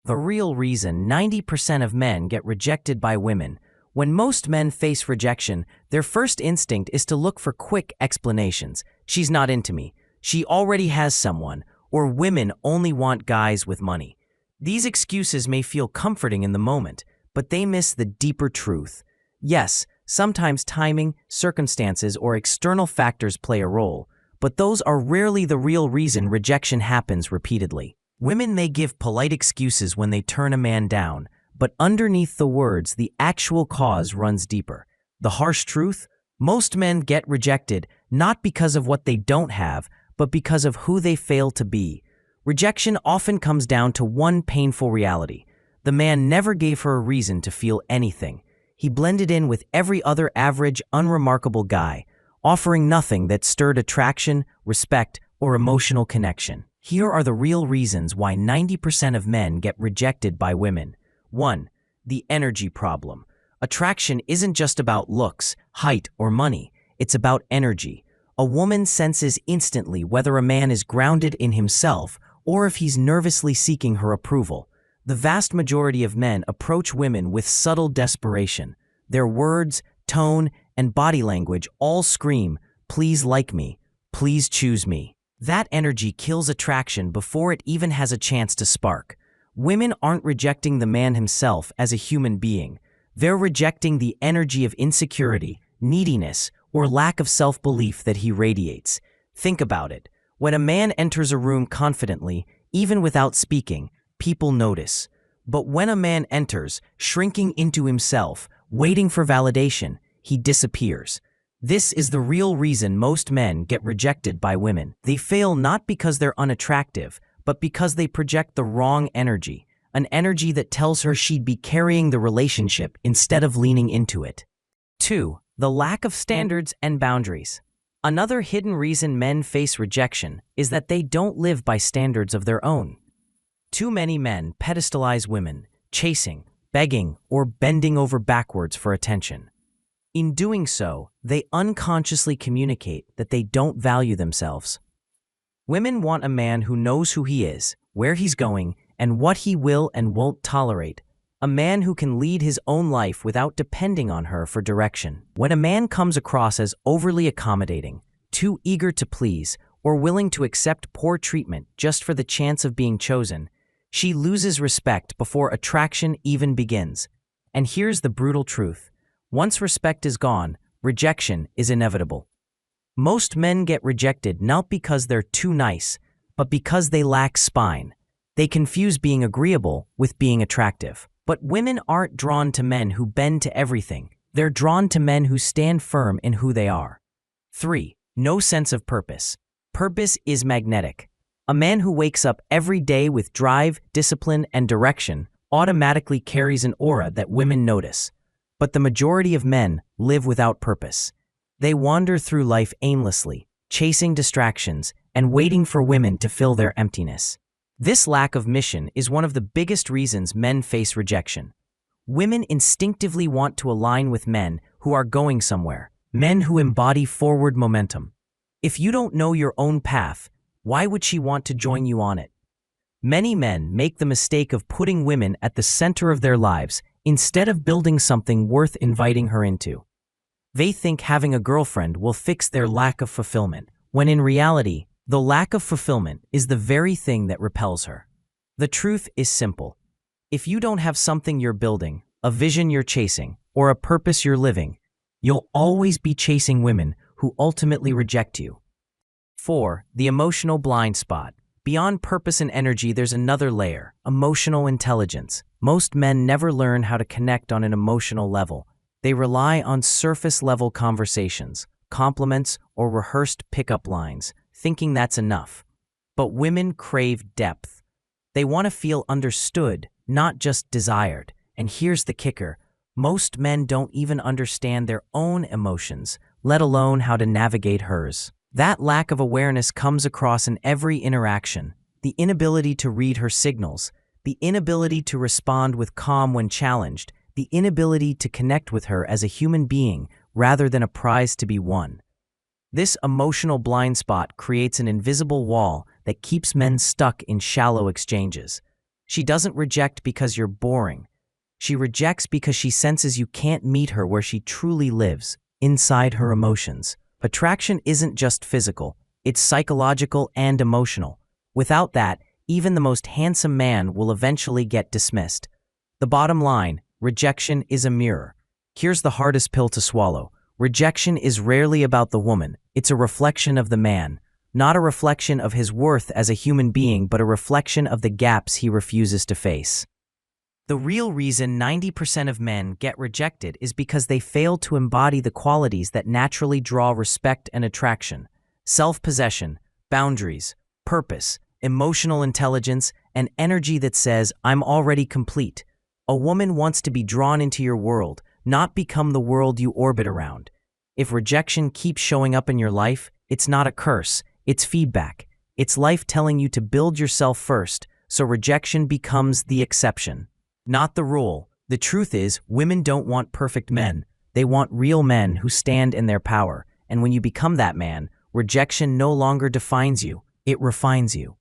The real reason 90% of men get rejected by women. When most men face rejection, their first instinct is to look for quick explanations. She's not into me. She already has someone. Or women only want guys with money. These excuses may feel comforting in the moment, but they miss the deeper truth. Yes, sometimes timing, circumstances, or external factors play a role, but those are rarely the real reason rejection happens repeatedly. Women may give polite excuses when they turn a man down, but underneath the words, the actual cause runs deeper. The harsh truth? Most men get rejected not because of what they don't have, but because of who they fail to be. Rejection often comes down to one painful reality. The man never gave her a reason to feel anything. He blended in with every other average, unremarkable guy, offering nothing that stirred attraction, respect, or emotional connection. Here are the real reasons why 90% of men get rejected by women. 1. The energy problem. Attraction isn't just about looks, height, or money. It's about energy. A woman senses instantly whether a man is grounded in himself or if he's nervously seeking her approval. The vast majority of men approach women with subtle desperation. Their words, tone, and body language all scream, "Please like me. Please choose me." That energy kills attraction before it even has a chance to spark. Women aren't rejecting the man himself as a human being. They're rejecting the energy of insecurity, neediness, or lack of self-belief that he radiates. Think about it. When a man enters a room confidently, even without speaking, people notice. But when a man enters, shrinking into himself, waiting for validation, he disappears. This is the real reason most men get rejected by women. They fail not because they're unattractive, but because they project the wrong energy, an energy that tells her she'd be carrying the relationship instead of leaning into it. 2. The lack of standards and boundaries. Another hidden reason men face rejection is that they don't live by standards of their own. Too many men pedestalize women, chasing, begging, or bending over backwards for attention. In doing so, they unconsciously communicate that they don't value themselves. Women want a man who knows who he is, where he's going, and what he will and won't tolerate. A man who can lead his own life without depending on her for direction. When a man comes across as overly accommodating, too eager to please, or willing to accept poor treatment just for the chance of being chosen, she loses respect before attraction even begins. And here's the brutal truth. Once respect is gone, rejection is inevitable. Most men get rejected not because they're too nice, but because they lack spine. They confuse being agreeable with being attractive. But women aren't drawn to men who bend to everything. They're drawn to men who stand firm in who they are. 3. No sense of purpose. Purpose is magnetic. A man who wakes up every day with drive, discipline, and direction automatically carries an aura that women notice. But the majority of men live without purpose. They wander through life aimlessly, chasing distractions and waiting for women to fill their emptiness. This lack of mission is one of the biggest reasons men face rejection. Women instinctively want to align with men who are going somewhere, men who embody forward momentum. If you don't know your own path, why would she want to join you on it? Many men make the mistake of putting women at the center of their lives instead of building something worth inviting her into. They think having a girlfriend will fix their lack of fulfillment, when in reality, the lack of fulfillment is the very thing that repels her. The truth is simple. If you don't have something you're building, a vision you're chasing, or a purpose you're living, you'll always be chasing women who ultimately reject you. 4. The emotional blind spot. Beyond purpose and energy, there's another layer, emotional intelligence. Most men never learn how to connect on an emotional level. They rely on surface-level conversations, compliments, or rehearsed pickup lines, thinking that's enough. But women crave depth. They want to feel understood, not just desired. And here's the kicker. Most men don't even understand their own emotions, let alone how to navigate hers. That lack of awareness comes across in every interaction. The inability to read her signals, the inability to respond with calm when challenged, the inability to connect with her as a human being rather than a prize to be won. This emotional blind spot creates an invisible wall that keeps men stuck in shallow exchanges. She doesn't reject because you're boring. She rejects because she senses you can't meet her where she truly lives, inside her emotions. Attraction isn't just physical, it's psychological and emotional. Without that, even the most handsome man will eventually get dismissed. The bottom line, rejection is a mirror. Here's the hardest pill to swallow. Rejection is rarely about the woman, it's a reflection of the man. Not a reflection of his worth as a human being, but a reflection of the gaps he refuses to face. The real reason 90% of men get rejected is because they fail to embody the qualities that naturally draw respect and attraction: self-possession, boundaries, purpose, emotional intelligence, and energy that says, "I'm already complete." A woman wants to be drawn into your world, not become the world you orbit around. If rejection keeps showing up in your life, it's not a curse, it's feedback. It's life telling you to build yourself first, so rejection becomes the exception, not the rule. The truth is, women don't want perfect men. They want real men who stand in their power. And when you become that man, rejection no longer defines you, it refines you.